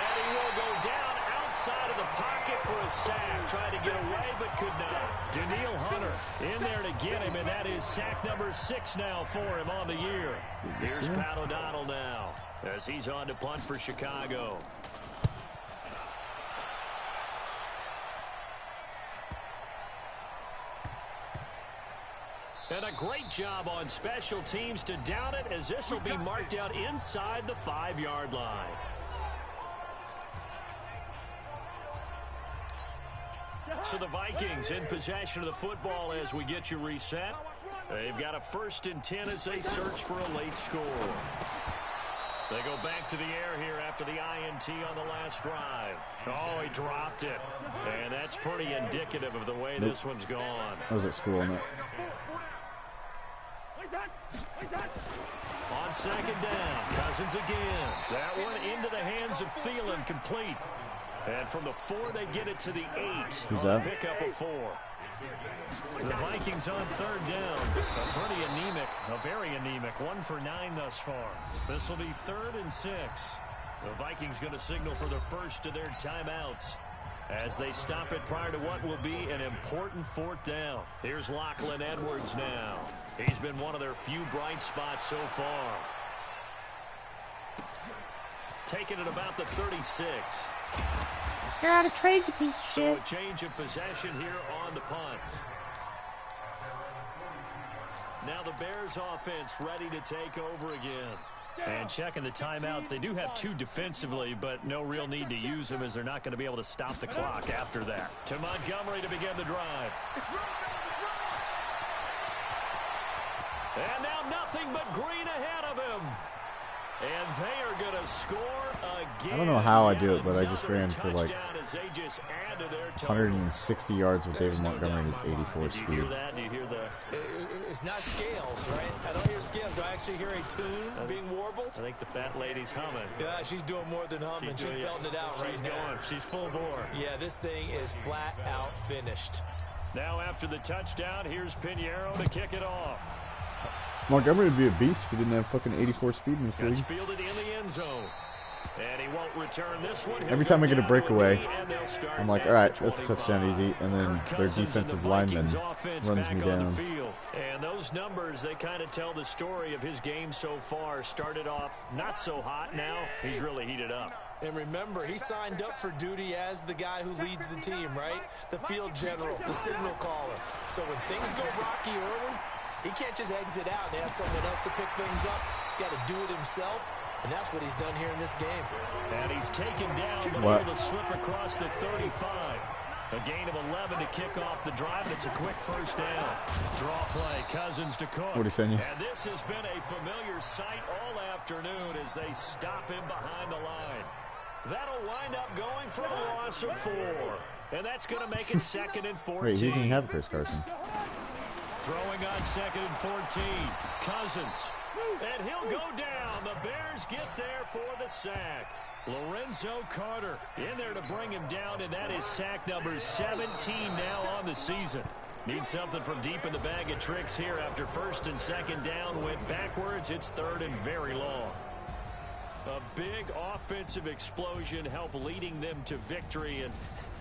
And he will go down outside of the pocket for a sack. Tried to get away, but could not. Daniil Hunter in there to get him, and that is sack number 6 now for him on the year. Here's Pat O'Donnell now, as he's on to punt for Chicago. And a great job on special teams to down it, as this will be marked out inside the 5-yard line. So the Vikings in possession of the football as we get you reset. They've got a 1st and 10 as they search for a late score. They go back to the air here after the INT on the last drive. Oh, he dropped it. And that's pretty indicative of the way this one's gone. I was at school on it. On 2nd down, Cousins again. That one into the hands of Thielen, complete. And from the 4, they get it to the 8. Who's that? Pick up a 4. The Vikings on 3rd down. A very anemic. 1 for 9 thus far. This will be 3rd and 6. The Vikings going to signal for the first of their timeouts as they stop it prior to what will be an important 4th down. Here's Lachlan Edwards now. He's been one of their few bright spots so far. Taking it about the 36. You're out of trade, you piece of shit. So a change of possession here on the punt. Now the Bears offense ready to take over again. And checking the timeouts, they do have 2 defensively, but no real need to use them as they're not going to be able to stop the clock after that. To Montgomery to begin the drive. And now nothing but green ahead of him. And they are going to score again. I don't know how I do it, but I just ran for like 160 yards with David Montgomery and his 84 speed. Do you hear that? Do you hear the... It's not scales, right? I don't hear scales. Do I actually hear a tune being warbled? I think the fat lady's humming. Yeah, she's doing more than humming. She's belting it out right now. She's full bore. Yeah, this thing is flat out finished. Now after the touchdown, here's Pinheiro to kick it off. Montgomery would be a beast if he didn't have fucking 84 speed in this league. Fielded in the end zone. And he won't return this one. Every time I get a breakaway, I'm like, all right, that's a touchdown easy. And then their defensive lineman runs me down. And those numbers, they kind of tell the story of his game so far. Started off not so hot. Now he's really heated up. And remember, he signed up for duty as the guy who leads the team, right? The field general, the signal caller. So when things go rocky early, he can't just exit out and ask someone else to pick things up. He's got to do it himself, and that's what he's done here in this game. And he's taken down, but able to slip across the 35. A gain of 11 to kick off the drive. It's a quick 1st down. Draw play, Cousins to Cook. What did he send you? And this has been a familiar sight all afternoon as they stop him behind the line. That'll wind up going for a loss of 4. And that's going to make it 2nd and 14. Wait, he doesn't have Chris Carson. Throwing on 2nd and 14. Cousins. And he'll go down. The Bears get there for the sack. Lorenzo Carter in there to bring him down, and that is sack number 17 now on the season. Need something from deep in the bag of tricks here after 1st and 2nd down. Went backwards. It's 3rd and very long. A big offensive explosion helped leading them to victory, and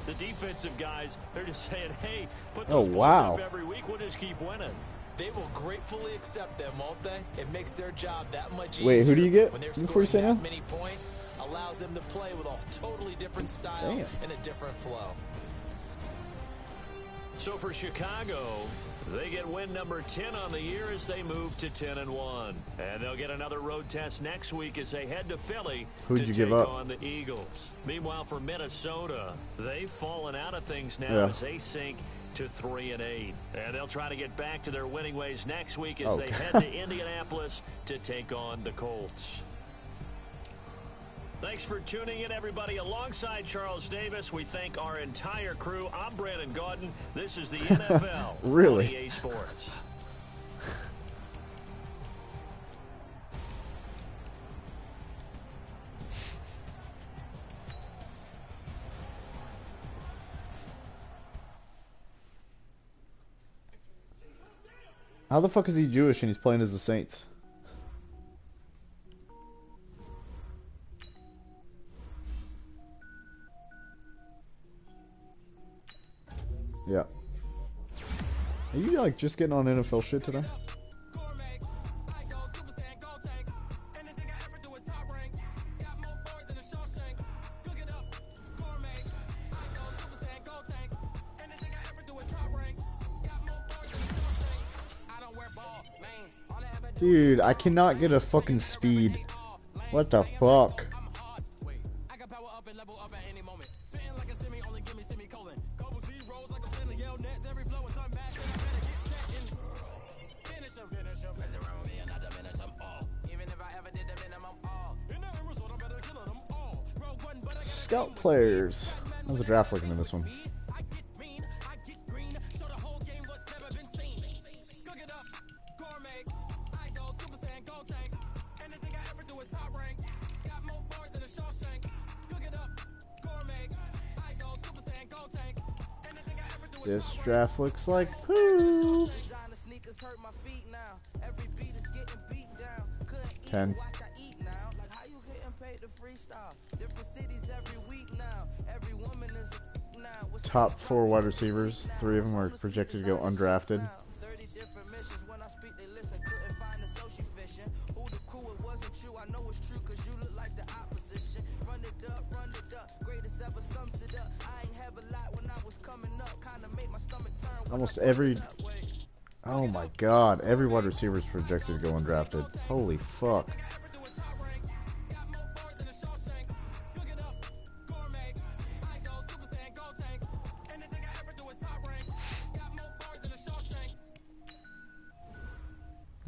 the defensive guys, they're just saying, hey, put those points up every week. We'll just keep winning. They will gratefully accept them, won't they? It makes their job that much easier. Wait, who do you get when they're before you say scoring no? that many points, allows them to play with a totally different style and a different flow. So for Chicago, they get win number 10 on the year as they move to 10-1. And they'll get another road test next week as they head to Philly to take on the Eagles. Meanwhile, for Minnesota, they've fallen out of things now as they sink to 3-8. And they'll try to get back to their winning ways next week as they head to Indianapolis to take on the Colts. Thanks for tuning in, everybody. Alongside Charles Davis, we thank our entire crew. I'm Brandon Gaudin. This is the NFL really? on EA Sports. How the fuck is he Jewish and he's playing as the Saints? Yeah. Are you like just getting on NFL shit today? Dude, I cannot get a fucking speed. What the fuck? Scout players. How's the draft looking in this one? This draft looks like poo. 10. Top 4 wide receivers. 3 of them are projected to go undrafted. Almost every... Oh my god. Every wide receiver is projected to go undrafted. Holy fuck.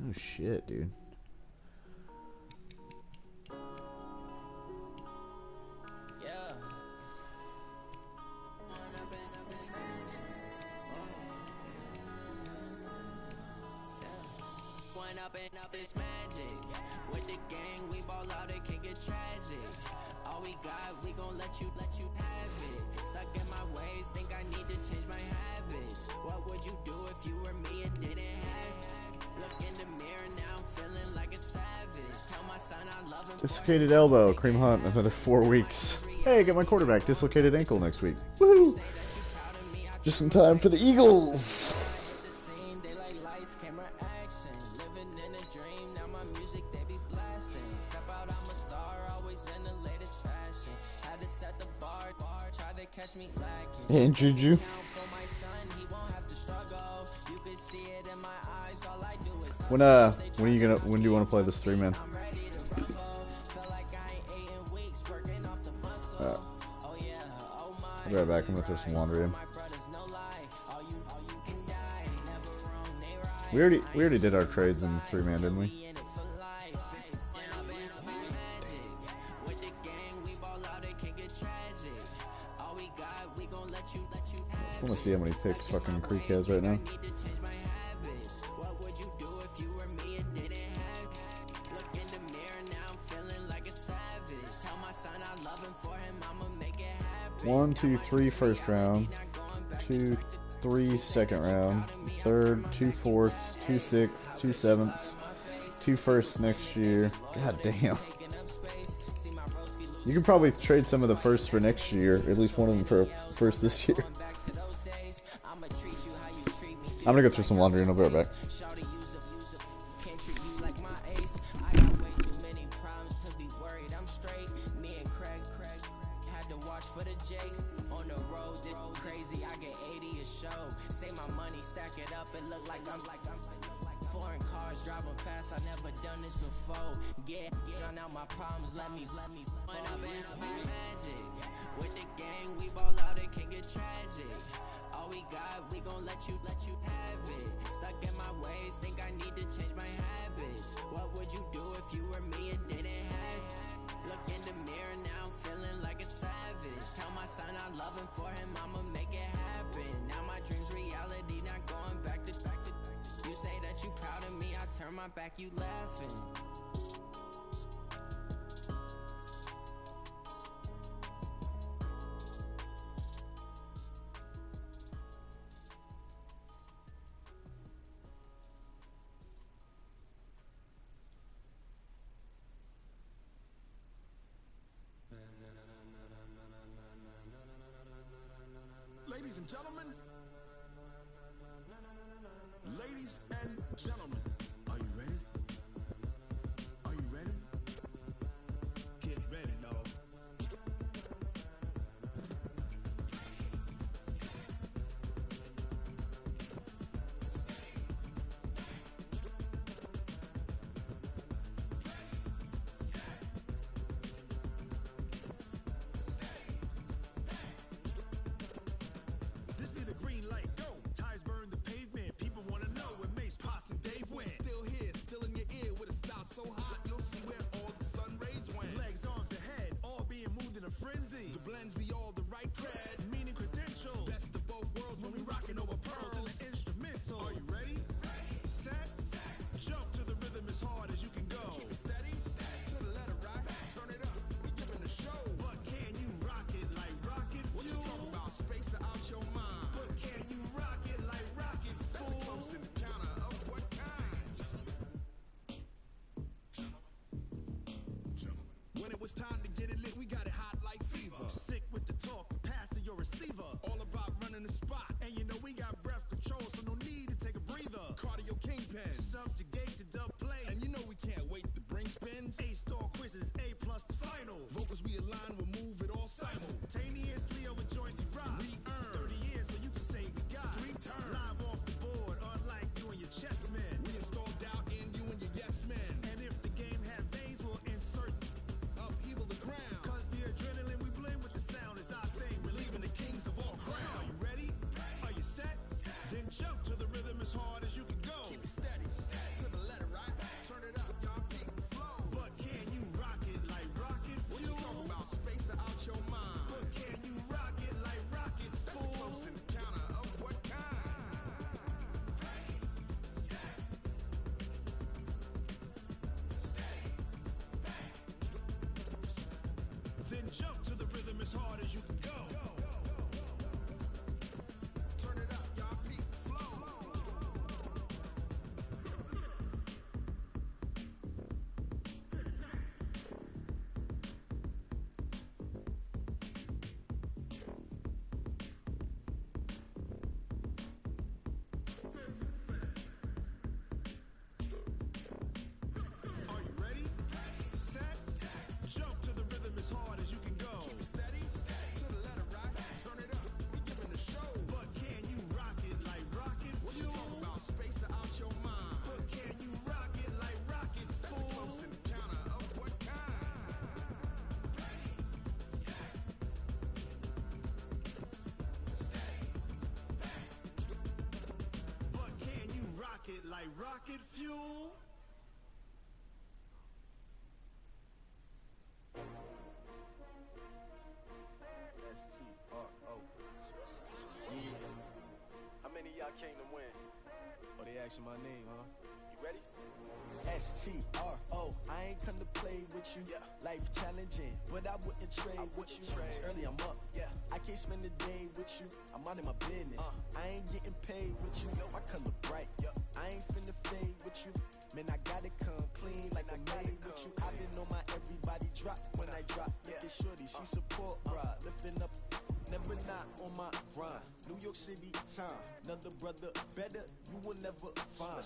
Oh shit, dude. Up this magic with the gang, we ball out, it can get tragic. All we got, we gon' let you have it. Stuck in my ways, think I need to change my habits. What would you do if you were me and didn't have? Look in the mirror now, I'm feeling like a savage. Tell my son I love him. Dislocated elbow, Kareem Hunt, another 4 weeks. Hey, get my quarterback, dislocated ankle next week. Woohoo! Just in time for the Eagles. And Juju. When do you want to play this 3-man? I'll be right back. I'm gonna throw some laundry in. We already did our trades in 3-man, didn't we? I want to see how many picks fucking Creek has right now. 1, 2, 3 first round, 2, 3 second round, third, 2 fourths, 2 sixths, 2 sevenths, 2 firsts next year. God damn. You can probably trade some of the firsts for next year, at least one of them for first this year. I'm gonna go through some laundry and I'll be right back. You laughing. Ladies and gentlemen, ladies and gentlemen, are you ready? Are you ready? Get ready, dog. This be the green light, go. Tires burn the pavement. People want to know where Mace, Poss, and Dave went. Still here, still in your ear with a style so hot, you'll see where all the sun rays went. Legs, arms, the head, all being moved in a frenzy. The blends be all the right cred, meaning credentials. Best of both worlds when we rockin' over pearls and the instrumental. Are you ready? Set, jump to the rhythm as hard as you can go. Keep it steady, to the letter right, turn it up, we giving the show. But can you rock it like rocket fuel? What you talking about, space or out your mind? But can you rock it like rockets, fool? That's a close encounter of what kind? When it was time to get it lit, we got it hot like fever. Sick with the talk, pass to your receiver. All about running the spot, and you know we got breath control, so no need to take a breather. Cardio kingpin, subjugate the dub play, and you know we can't wait to bring spins. A-star quizzes, A+ the final. Vocals we align, we'll move it all simultaneously over joints we rock. We earn 30 years, so you can say we got 3 turns. Live off the board, unlike you and your chess men. We install doubt in you and your yes men. And if the game had veins, we'll insert upheaval the ground. Cause the adrenaline we blend with the sound is our thing, relieving the kings of all crowns. So are you ready? Are you set? Then jump to the rhythm as hard as you can go. Keep it steady, to the letter right. Turn it up, y'all keep the flow. But can you rock it like rocket fuel? What you talking about, space or out your mind? But can you rock it like rockets, fool? That's a close encounter of what kind? Then jump to the rhythm as hard as you can go. Turn it up, y'all keep the flow. Are you ready? Set, jump to the rhythm as hard as you can go. Keep it steady, to the letter right. Turn it up, we giving the show. But can you rock it like rocket fuel? What you talking about, space or out your mind? But can you rock it like rockets, fool? That's a close encounter of what kind? But can you rock it like rocket fuel? S-T-R-O. Yeah. How many of y'all came to win? Oh, they asking my name, huh? You ready? S-T-R-O. I ain't come to play with you. Life challenging, but I wouldn't trade with you. It's early, I'm up. I can't spend the day with you. I'm out of my business. I ain't getting paid with you. My color bright. I ain't finna fade with you. Man, I gotta come clean like I made with you. I been on my everybody drop when I drop. Look at shorty, she support, bruh. Lifting up, never not on my grind. New York City time, another brother better, you will never find.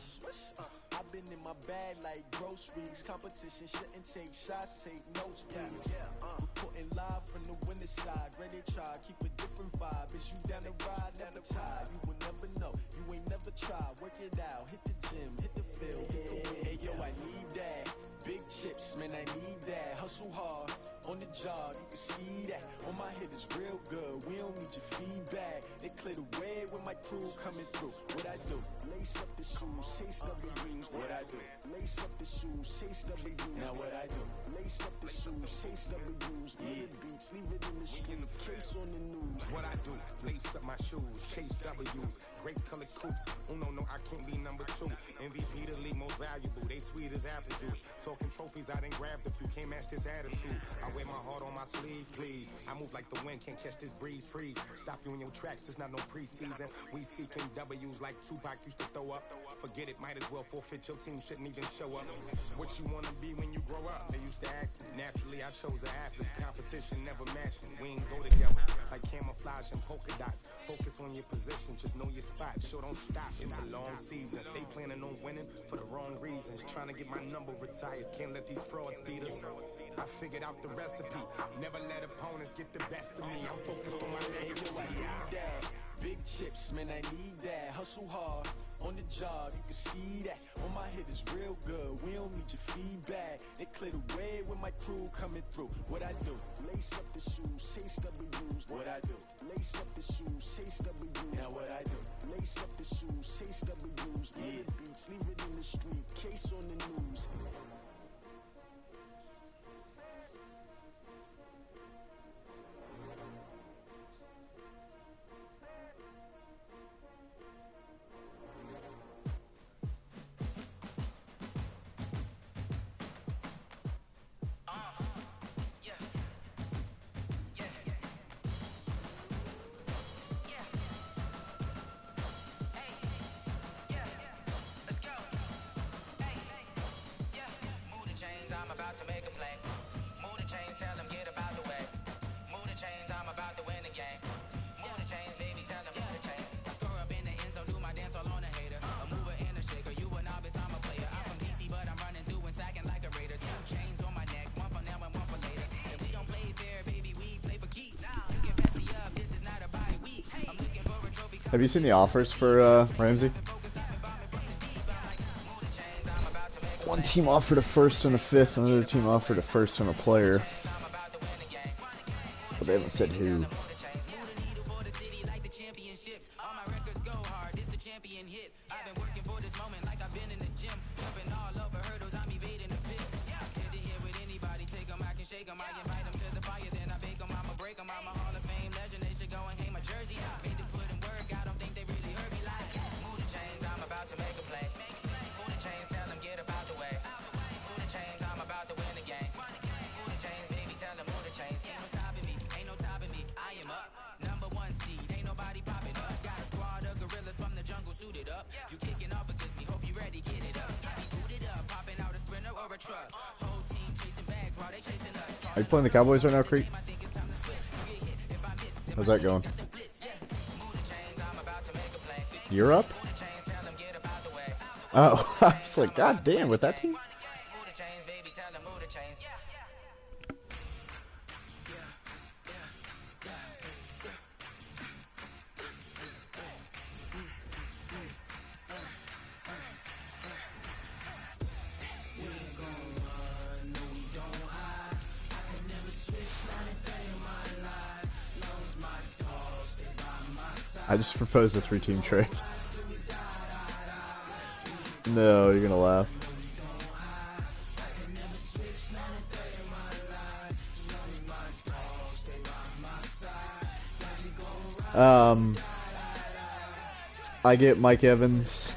I've been in my bag like groceries. Competition shouldn't take shots, take notes, please. Reporting live from the winter side. Ready to try, keep a different vibe. Is you down the ride, never tired. You will never know, you ain't never tried. Work it out, hit the gym, hit the field, hit the win. Hey yo, I need that. Big chips, man, I need that. Hustle hard, on the job, you can see that. On my hit is real good, we don't need your feedback. They clear the way when my crew coming through. What I do? Lace up the shoes, chase W's. What I do? Lace up the shoes, chase W's. Now what I do? Lace up the shoes, chase W's. Yeah, beats, leave it in the street, case on the news. What I do? Lace up my shoes, chase W's. Great colored coops. Oh no, I can't be number 2. MVP the league most valuable. They sweet as apple juice. Talking trophies, I done grabbed a few. Can't match this attitude. I wear my heart on my sleeve, please. I move like the wind, can't catch this breeze, freeze. Stop you in your tracks, there's not no preseason. We seeking W's like Tupac used to throw up. Forget it, might as well forfeit. Your team shouldn't even show up. What you wanna be when you grow up? They used to ask me. Naturally, I chose an athlete. Competition never matched me. We ain't go together like camouflage and polka dots. Focus on your position, just know your spot. Sure, don't stop. It's a long season. They planning on winning for the wrong reasons. Trying to get my number retired. Can't let these frauds beat us. I figured out the recipe. Never let opponents get the best of me. I'm focused on my legacy. I need that. Big chips, man, I need that. Hustle hard, on the job, you can see that. On my hit is real good, we don't need your feedback. They clear the way when my crew coming through. What I do? Lace up the shoes, chase W's. What I do? Lace up the shoes, chase W's. Now what I do? Lace up the shoes, chase W's. Yeah, beats, leave it in the street, case on the news. I'm about to make a play. Move the chains, tell them get about the way. Move the chains, I'm about to win the game. Move the chains, baby, tell them move the chains. I score up in the end zone, do my dance all on a hater. A mover and a shaker, you a novice, I'm a player. I'm from DC, but I'm running through and sacking like a raider. 2 chains on my neck, one for now and one for later. And we don't play fair, baby, we play for keeps. You can pass me up, this is not a bye week. I'm looking for a trophy. Have you seen the offers for Ramsey? One team offered a first and a fifth, another team offered a first and a player. But they haven't said who. Are you playing the Cowboys right now, Creek? How's that going? You're up? Oh, I was like, God damn, with that team? I just proposed a 3-team trade. No, you're gonna laugh. I get Mike Evans,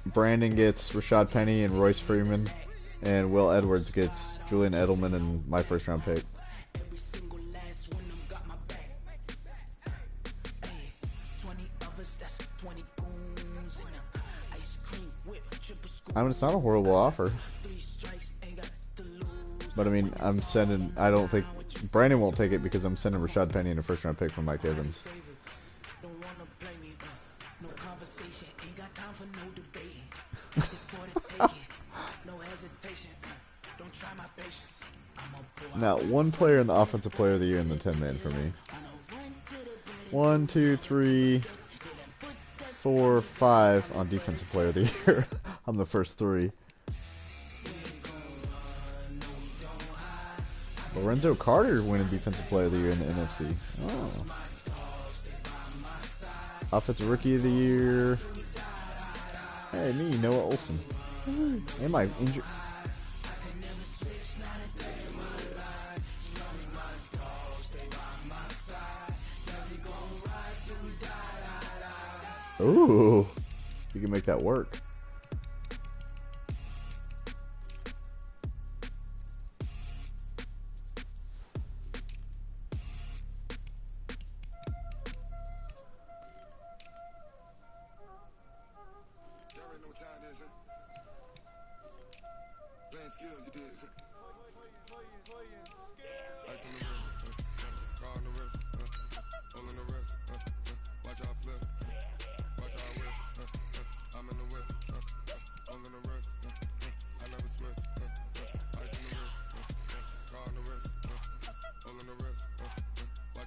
Brandon gets Rashad Penny and Royce Freeman, And Will Edwards gets Julian Edelman and my first round pick. I mean, it's not a horrible offer. But I mean, I'm sending, I don't think, Brandon won't take it because I'm sending Rashad Penny and a first round pick from Mike Evans. Now, one player in the Offensive Player of the Year in the 10-man for me. 1, 2, 3, 4, 5 on Defensive Player of the Year. I'm the first 3. Lorenzo Carter winning Defensive Player of the Year in the NFC. Oh. Offensive Rookie of the Year. Hey, me, Noah Olsen. Am I injured? Ooh, you can make that work.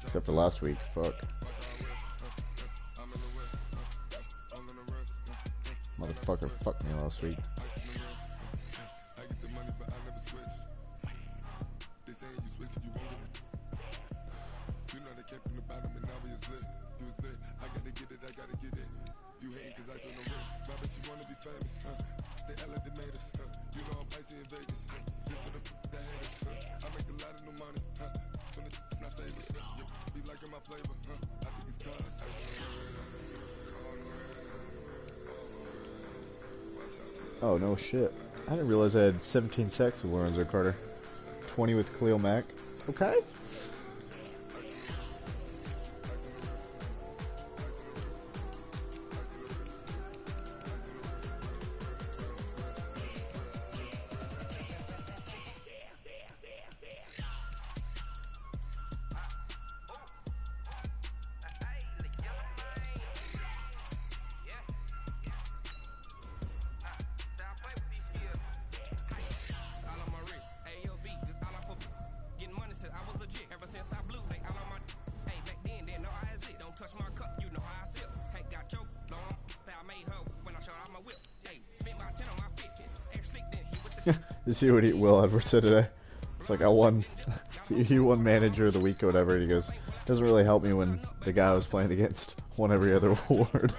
Except for last week, fuck. Motherfucker fucked me last week. Oh, no shit. I didn't realize I had 17 sacks with Lorenzo Carter. 20 with Khalil Mack. Okay. You see what Will Edwards said today? It's like, I won, he won Manager of the Week or whatever, and he goes, doesn't really help me when the guy I was playing against won every other award.